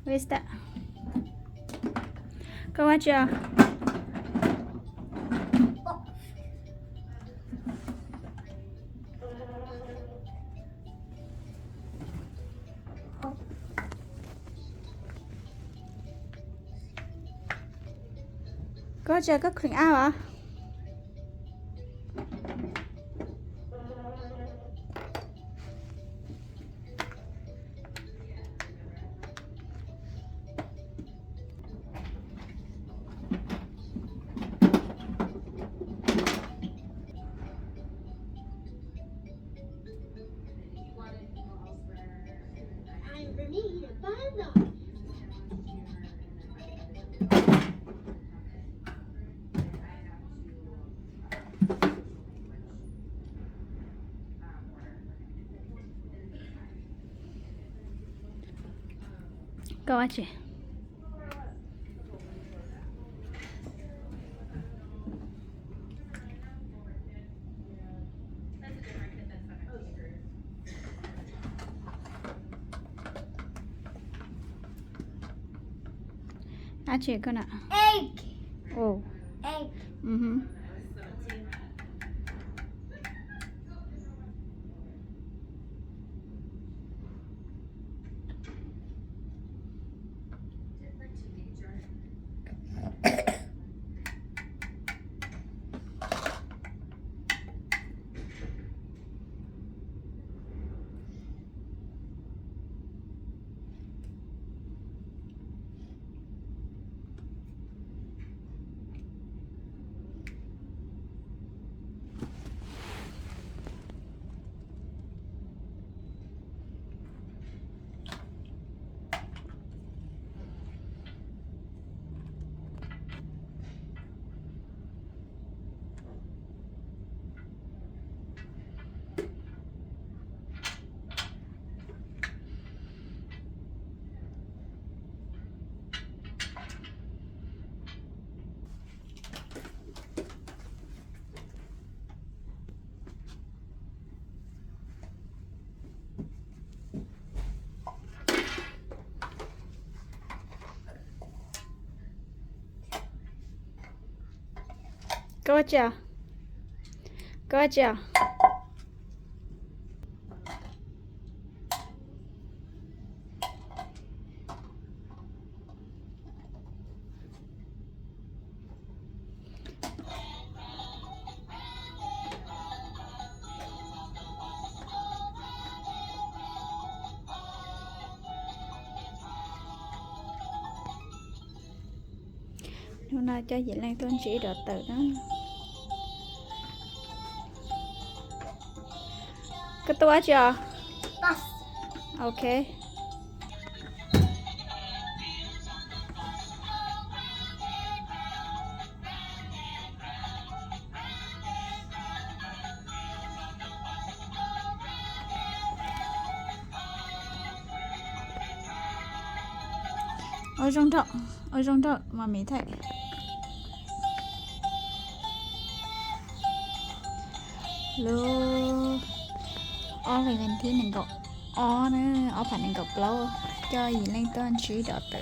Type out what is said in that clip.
Where's that? Go at ya. Có chưa có khuyên ao à? Go at you. At you, con ạ. Egg. Oh. Egg. Go at ya. Go at ya. Hôm nay cho Diễm Lan Tuấn chỉ đợt từ đó. Cái tua chưa? Bus. Ok. Ôi trong thợ mà mỹ thầy. Lu. Ở lại bên thiên đừng có. Ở nữa, ở phải đừng có blow. Cho Diễm Lan Tuấn chỉ đợt từ.